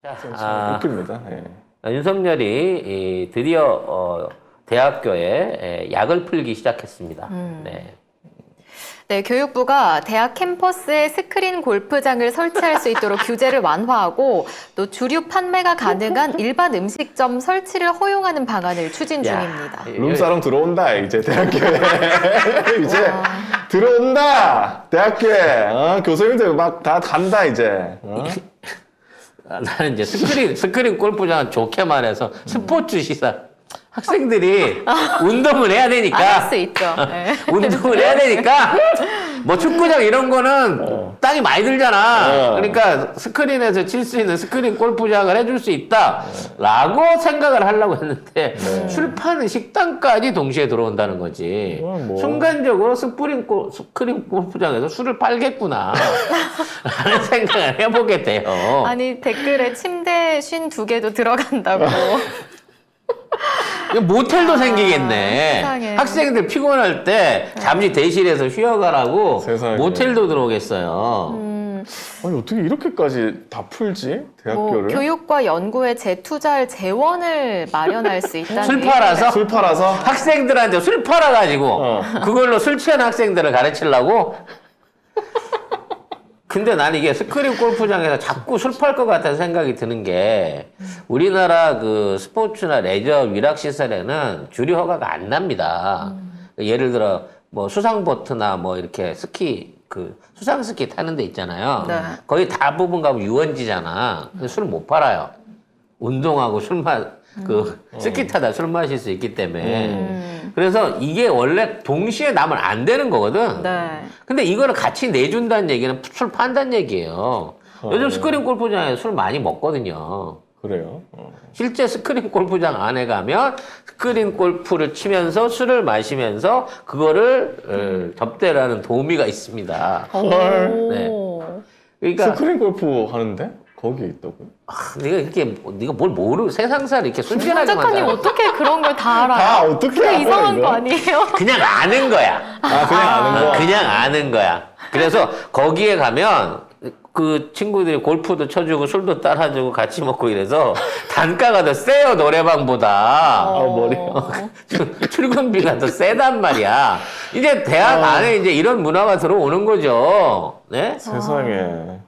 웃깁니다. 예. 윤석열이 드디어 대학교에 약을 풀기 시작했습니다. 네. 네, 교육부가 대학 캠퍼스에 스크린 골프장을 설치할 수 있도록 규제를 완화하고 또 주류 판매가 가능한 일반 음식점 설치를 허용하는 방안을 추진 중입니다. 룸사롱 들어온다 이제 대학교에 이제 들어온다 대학교에 교수님들 막 다 간다 이제. 나는 이제 스크린 골프장은 좋게 말해서 스포츠 시설. 학생들이 운동을 해야 되니까. 할 수 있죠. 네. 운동을 해야 되니까. 뭐 축구장 이런 거는 땅이 많이 들잖아. 그러니까 스크린에서 칠 수 있는 스크린 골프장을 해줄 수 있다. 라고 생각을 하려고 했는데 술 파는 식당까지 동시에 들어온다는 거지. 순간적으로 스크린 골프장에서 술을 팔겠구나. 라는 생각을 해보게 돼요. 아니 댓글에 침대 52개도 들어간다고. 모텔도 생기겠네. 세상에. 학생들 피곤할 때 잠시 대실에서 쉬어가라고 세상에. 모텔도 들어오겠어요. 아니 어떻게 이렇게까지 다 풀지 뭐 대학교를? 교육과 연구에 재투자할 재원을 마련할 수 있다는 술 팔아서? 술 팔아서? 학생들한테 술 팔아가지고 그걸로 술 취한 학생들을 가르치려고? 근데 난 이게 스크린 골프장에서 자꾸 술 팔 것 같다는 생각이 드는 게 우리나라 그 스포츠나 레저 위락시설에는 주류 허가가 안 납니다. 예를 들어 뭐 수상보트나 뭐 이렇게 스키 수상 스키 타는 데 있잖아요. 네. 거의 대부분 가면 유원지잖아. 술 못 팔아요. 운동하고 스키 타다 술 마실 수 있기 때문에. 그래서 이게 원래 동시에 나면 안 되는 거거든. 네. 근데 이거를 같이 내준다는 얘기는 술 판다는 얘기예요. 요즘 스크린 골프장에 술 많이 먹거든요. 그래요? 실제 스크린 골프장 안에 가면 스크린 골프를 치면서 술을 마시면서 그거를 접대라는 도우미가 있습니다. 헐. 네. 그러니까 스크린 골프 하는데? 거기에 있다고요? 네가 뭘 모르고 세상사를 이렇게 순진하게 작가님 만들어. 어떻게 그런 걸 다 알아요? 다 어떻게 그게 알아요, 이상한 이거? 거 아니에요? 그냥 아는 거야. 그냥 아는 거? 그냥 아는 거야. 그래서 거기에 가면 그 친구들이 골프도 쳐주고 술도 따라주고 같이 먹고 이래서 단가가 더 세요, 노래방보다. 머리요. 출근비가 더 세단 말이야. 이제 대학 안에 이제 이런 문화가 들어오는 거죠. 네? 세상에.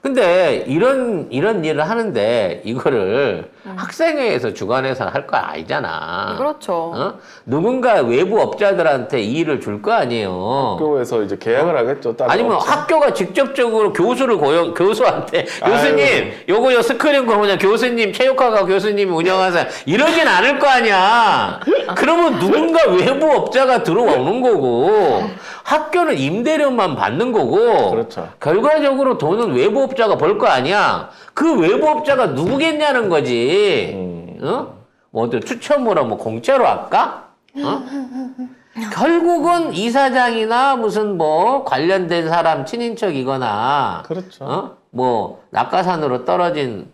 근데 이런 일을 하는데 이거를 학생회에서 주관해서 할 거 아니잖아. 그렇죠. 어? 누군가 외부 업자들한테 이 일을 줄 거 아니에요. 학교에서 이제 계약을 하겠죠. 따로 아니면 없죠? 학교가 직접적으로 교수를 교수한테 교수님 요거 스크린 거 뭐냐 교수님 체육학과 교수님이 운영하세요 이러진 않을 거 아니야. 그러면 누군가 외부 업자가 들어오는 거고 학교는 임대료만 받는 거고 그렇죠. 결과적으로 돈은 외부 업자가 벌 거 아니야. 그 외부 업자가 누구겠냐는 거지. 어? 뭐 어떤 추첨으로 뭐 공짜로 할까? 어? 결국은 이사장이나 무슨 뭐 관련된 사람 친인척이거나 그렇죠. 뭐 낙하산으로 떨어진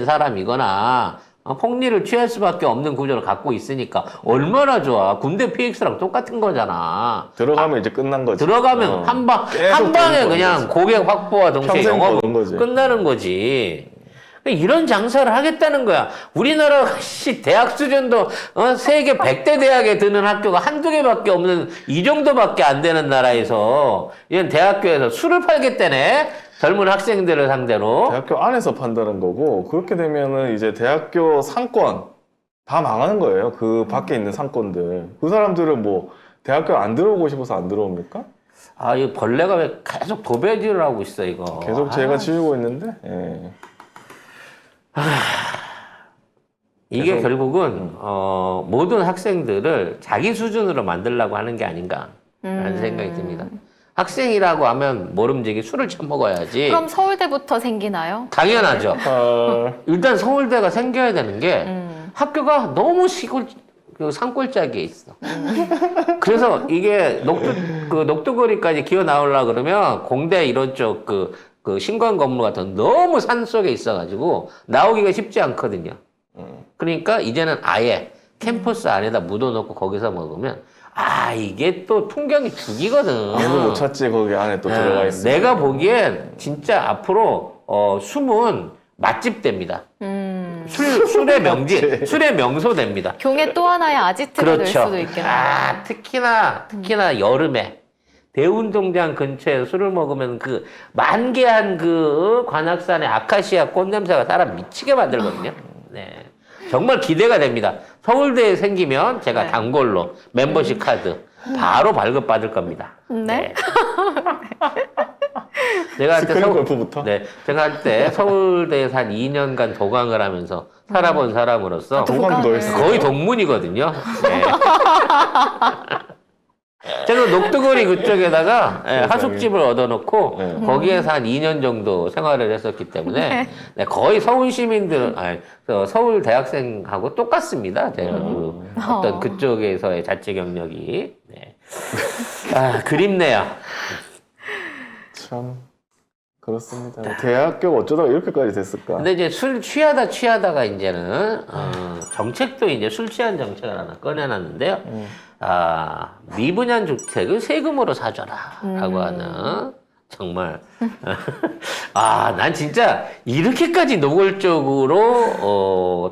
사람이거나 폭리를 취할 수밖에 없는 구조를 갖고 있으니까 얼마나 좋아. 군대 PX랑 똑같은 거잖아. 들어가면 이제 끝난 거지. 들어가면 한 계속 방에 버는 그냥 거지. 고객 확보와 동시에 평생 영업 버는 거지. 끝나는 거지. 이런 장사를 하겠다는 거야. 우리나라가 대학 수준도 세계 100대 대학에 드는 학교가 한두 개밖에 없는 이 정도밖에 안 되는 나라에서 이런 대학교에서 술을 팔겠다네. 젊은 학생들을 상대로. 대학교 안에서 판다는 거고 그렇게 되면은 이제 대학교 상권 다 망하는 거예요. 그 밖에 있는 상권들. 그 사람들은 뭐 대학교 안 들어오고 싶어서 안 들어옵니까? 이 벌레가 왜 계속 도배질을 하고 있어 이거. 계속 제가 지우고 있는데. 예. 이게 계속, 결국은 모든 학생들을 자기 수준으로 만들려고 하는 게 아닌가라는 생각이 듭니다. 학생이라고 하면 모름지기 술을 처먹어야지. 그럼 서울대부터 생기나요? 당연하죠. 일단 서울대가 생겨야 되는 게 학교가 너무 산골짜기에 있어. 그래서 이게 녹두거리까지 기어 나오려고 그러면 공대 이런 쪽 그 신관 건물 같은 너무 산 속에 있어가지고 나오기가 쉽지 않거든요. 그러니까 이제는 아예 캠퍼스 안에다 묻어놓고 거기서 먹으면 이게 또 풍경이 죽이거든. 아무도 못 찾지 거기 안에 또 들어가 있어. 내가 보기엔 진짜 앞으로 숨은 맛집 됩니다. 술의 명지, 술의 명소 됩니다. 경의 또 하나의 아지트가 될 수도 있겠네요. 아, 특히나 여름에 대운동장 근처에 술을 먹으면 그 만개한 그 관악산의 아카시아 꽃 냄새가 사람 미치게 만들거든요. 네. 정말 기대가 됩니다. 서울대에 생기면 제가 네. 단골로 멤버십 카드 바로 발급받을 겁니다. 네. 제가 한때 스크린 골프부터? 네, 제가 한때 서울대에서 한 2년간 도강을 하면서 살아본 사람으로서 도강도 했어요? 거의 동문이거든요. 네. 제가 녹두거리 그쪽에다가 하숙집을 얻어놓고 네. 거기에서 한 2년 정도 생활을 했었기 때문에 네, 거의 서울 시민들, 서울 대학생하고 똑같습니다. 제가 어떤 그쪽에서의 자체 경력이. 네. 아, 그립네요. 참 그렇습니다. 대학교가 어쩌다가 이렇게까지 됐을까? 근데 이제 술 취하다가 이제는 정책도 이제 술 취한 정책을 하나 꺼내놨는데요. 미분양 주택을 세금으로 사줘라라고 하는 정말 난 진짜 이렇게까지 노골적으로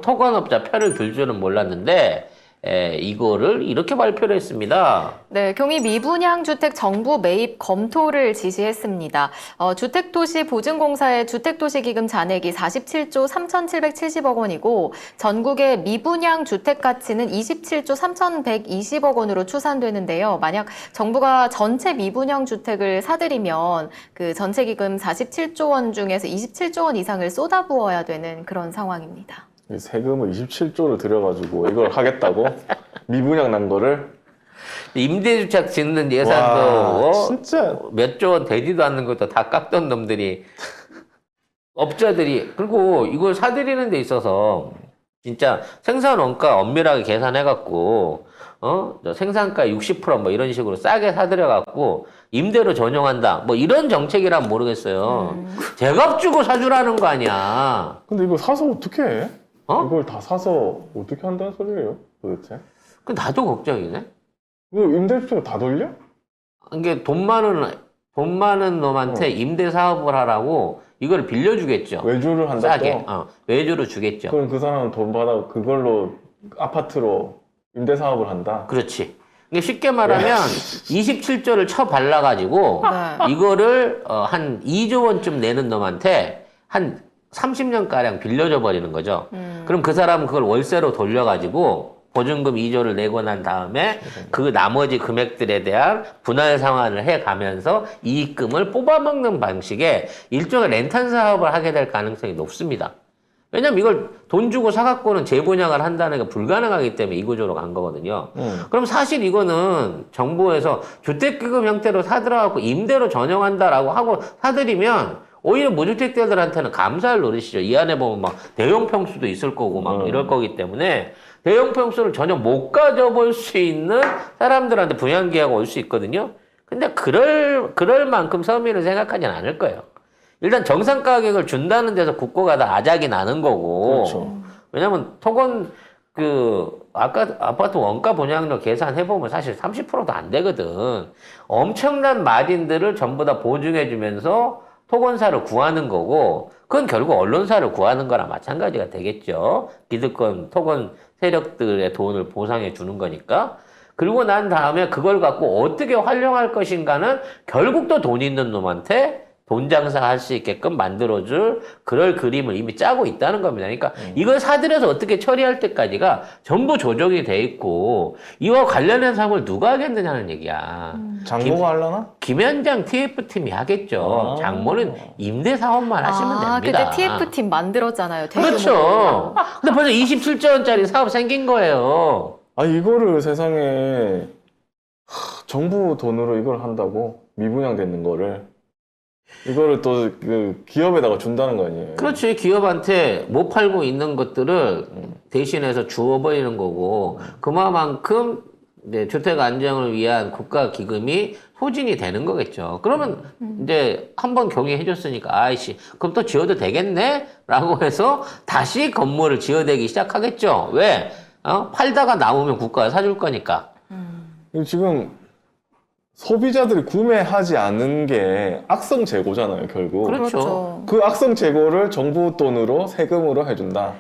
토건업자 편을 들 줄은 몰랐는데. 이거를 이렇게 발표를 했습니다. 네, 경희 미분양 주택 정부 매입 검토를 지시했습니다. 주택도시보증공사의 주택도시기금 잔액이 47조 3,770억 원이고 전국의 미분양 주택 가치는 27조 3,120억 원으로 추산되는데요. 만약 정부가 전체 미분양 주택을 사들이면 그 전체 기금 47조 원 중에서 27조 원 이상을 쏟아부어야 되는 그런 상황입니다. 세금을 27조를 들여가지고 이걸 하겠다고? 미분양 난 거를? 임대주택 짓는 예산도 와, 진짜 몇 조 원 되지도 않는 것도 다 깎던 놈들이 업자들이 그리고 이걸 사들이는 데 있어서 진짜 생산 원가 엄밀하게 계산해갖고 생산가 60% 이런 식으로 싸게 사들여갖고 임대로 전용한다 이런 정책이란 모르겠어요. 제값 주고 사주라는 거 아니야. 근데 이걸 사서 어떻게 해? 이걸 다 사서 어떻게 한다는 소리예요, 도대체? 그 나도 걱정이네. 이거 임대주택을 다 돌려? 이게 돈 많은 놈한테 임대 사업을 하라고 이걸 빌려주겠죠. 외주를 한다고? 싸게. 외주로 주겠죠. 그럼 그 사람은 돈 받아 그걸로 아파트로 임대 사업을 한다? 그렇지. 이게 쉽게 말하면 27조를 쳐 발라가지고 네. 이거를 한 2조 원쯤 내는 놈한테 한 30년가량 빌려줘 버리는 거죠. 그럼 그 사람은 그걸 월세로 돌려가지고 보증금 2조를 내고 난 다음에 그 나머지 금액들에 대한 분할 상환을 해가면서 이익금을 뽑아먹는 방식의 일종의 렌탈 사업을 하게 될 가능성이 높습니다. 왜냐면 이걸 돈 주고 사갖고는 재분양을 한다는 게 불가능하기 때문에 이 구조로 간 거거든요. 그럼 사실 이거는 정부에서 주택기금 형태로 사들어갖고 임대로 전용한다라고 하고 사들이면 오히려 무주택자들한테는 감사할 노릇이죠. 이 안에 보면 막 대형 평수도 있을 거고 막 이럴 거기 때문에 대형 평수를 전혀 못 가져볼 수 있는 사람들한테 분양계약이 올 수 있거든요. 근데 그럴 만큼 서민을 생각하진 않을 거예요. 일단 정상 가격을 준다는 데서 국고가 다 아작이 나는 거고. 그렇죠. 왜냐면 토건 아까 아파트 원가 분양료 계산해보면 사실 30%도 안 되거든. 엄청난 마진들을 전부 다 보증해주면서 토건사를 구하는 거고, 그건 결국 언론사를 구하는 거랑 마찬가지가 되겠죠. 기득권, 토건 세력들의 돈을 보상해 주는 거니까. 그리고 난 다음에 그걸 갖고 어떻게 활용할 것인가는 결국 또 돈 있는 놈한테 돈 장사할 수 있게끔 만들어줄 그럴 그림을 이미 짜고 있다는 겁니다. 그러니까 이걸 사들여서 어떻게 처리할 때까지가 전부 조정이 돼 있고 이와 관련된 사업을 누가 하겠느냐는 얘기야. 장모가 하려나? 김현장 TF팀이 하겠죠. 장모는 임대 사업만 하시면 됩니다. 그때 TF팀 만들었잖아요. 그렇죠. 근데 벌써 27조 원짜리 사업 생긴 거예요. 이거를 세상에 정부 돈으로 이걸 한다고? 미분양 되는 거를? 이거를 또 그 기업에다가 준다는 거 아니에요? 그렇지. 기업한테 못 팔고 있는 것들을 대신해서 주어버리는 거고 그만큼 이제 주택 안정을 위한 국가 기금이 소진이 되는 거겠죠. 그러면 이제 한번 경유해줬으니까 아이씨 그럼 또 지어도 되겠네? 라고 해서 다시 건물을 지어대기 시작하겠죠. 왜? 팔다가 남으면 국가가 사줄 거니까. 지금 소비자들이 구매하지 않는 게 악성 재고잖아요, 결국. 그렇죠. 그 악성 재고를 정부 돈으로 세금으로 해준다.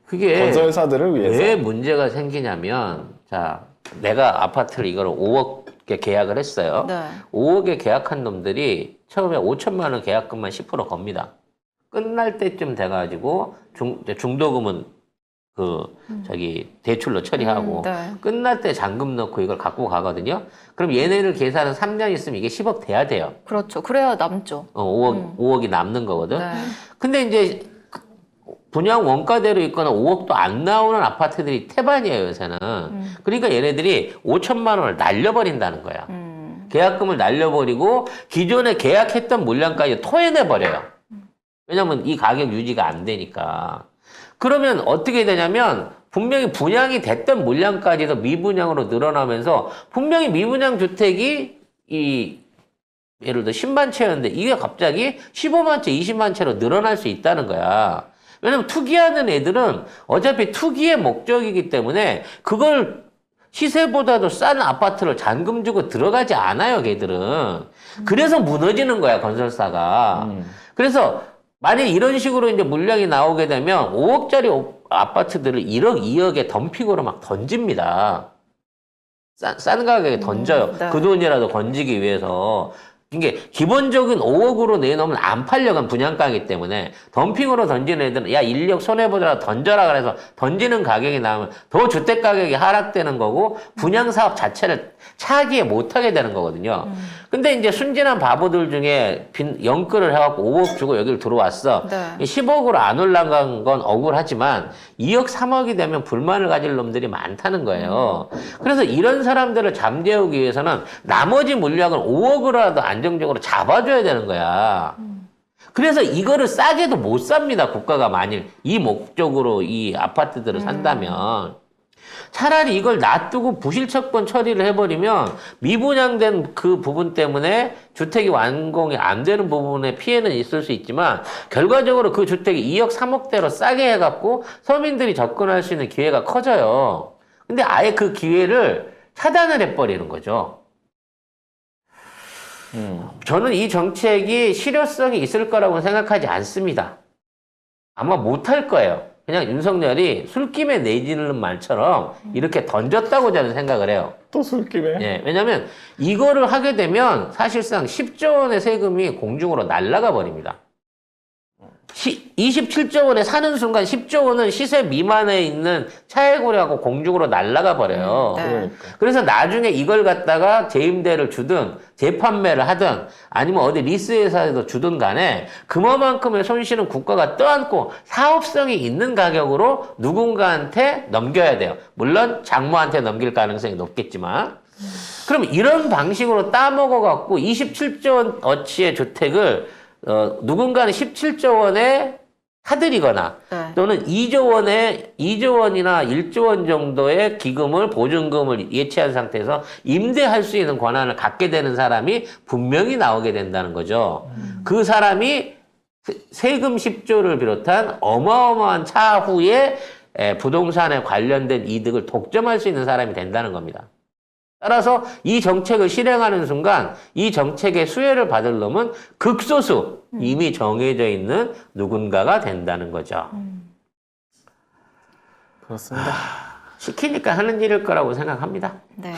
그게 건설사들을 위해서. 왜 문제가 생기냐면, 자, 내가 아파트를 이걸 5억에 계약을 했어요. 네. 5억에 계약한 놈들이 처음에 5천만 원 계약금만 10% 겁니다. 끝날 때쯤 돼가지고 중도금은 대출로 처리하고 네. 끝날 때 잔금 넣고 이걸 갖고 가거든요. 그럼 얘네를 계산은 3년 있으면 이게 10억 돼야 돼요. 그렇죠. 그래야 남죠. 5억이 남는 거거든. 네. 근데 이제 분양 원가대로 있거나 5억도 안 나오는 아파트들이 태반이에요, 요새는. 그러니까 얘네들이 5천만 원을 날려버린다는 거야. 계약금을 날려버리고 기존에 계약했던 물량까지 토해내버려요. 왜냐면 이 가격 유지가 안 되니까. 그러면 어떻게 되냐면 분명히 분양이 됐던 물량까지도 미분양으로 늘어나면서 분명히 미분양 주택이 예를 들어 10만 채였는데 이게 갑자기 15만 채, 20만 채로 늘어날 수 있다는 거야. 왜냐면 투기하는 애들은 어차피 투기의 목적이기 때문에 그걸 시세보다도 싼 아파트를 잔금 주고 들어가지 않아요, 걔들은. 그래서 무너지는 거야, 건설사가. 그래서 만약 이런 식으로 이제 물량이 나오게 되면 5억짜리 아파트들을 1억, 2억에 덤핑으로 막 던집니다. 싼 가격에 던져요. 네. 그 돈이라도 건지기 위해서. 이게 기본적인 5억으로 내놓으면 안 팔려간 분양가이기 때문에 덤핑으로 던지는 애들은 야, 인력 손해보더라도 던져라 그래서 던지는 가격이 나오면 더 주택 가격이 하락되는 거고 분양 사업 자체를 차기에 못하게 되는 거거든요. 근데 이제 순진한 바보들 중에 연끌을 해갖고 5억 주고 여기를 들어왔어. 네. 10억으로 안 올라간 건 억울하지만 2억, 3억이 되면 불만을 가질 놈들이 많다는 거예요. 그래서 이런 사람들을 잠재우기 위해서는 나머지 물량을 5억으로라도 안정적으로 잡아줘야 되는 거야. 그래서 이거를 싸게도 못 삽니다. 국가가 만일 이 목적으로 이 아파트들을 산다면. 차라리 이걸 놔두고 부실척권 처리를 해버리면 미분양된 그 부분 때문에 주택이 완공이 안 되는 부분에 피해는 있을 수 있지만 결과적으로 그 주택이 2억, 3억대로 싸게 해갖고 서민들이 접근할 수 있는 기회가 커져요. 근데 아예 그 기회를 차단을 해버리는 거죠. 저는 이 정책이 실효성이 있을 거라고 생각하지 않습니다. 아마 못할 거예요. 그냥 윤석열이 술김에 내지는 말처럼 이렇게 던졌다고 저는 생각을 해요. 또 술김에? 예, 왜냐면 이거를 하게 되면 사실상 10조 원의 세금이 공중으로 날아가 버립니다. 27조 원에 사는 순간 10조 원은 시세 미만에 있는 차액고리하고 공중으로 날아가 버려요. 네. 그러니까. 그래서 나중에 이걸 갖다가 재임대를 주든 재판매를 하든 아니면 어디 리스회사에도 주든 간에 그만큼의 손실은 국가가 떠안고 사업성이 있는 가격으로 누군가한테 넘겨야 돼요. 물론 장모한테 넘길 가능성이 높겠지만 그럼 이런 방식으로 따먹어 갖고 27조 원 어치의 주택을 누군가는 17조 원에 사들이거나 네. 또는 2조 원이나 1조 원 정도의 기금을 보증금을 예치한 상태에서 임대할 수 있는 권한을 갖게 되는 사람이 분명히 나오게 된다는 거죠. 그 사람이 세금 10조를 비롯한 어마어마한 차후에 부동산에 관련된 이득을 독점할 수 있는 사람이 된다는 겁니다. 따라서 이 정책을 실행하는 순간 이 정책의 수혜를 받을 놈은 극소수 이미 정해져 있는 누군가가 된다는 거죠. 그렇습니다. 시키니까 하는 일일 거라고 생각합니다. 네.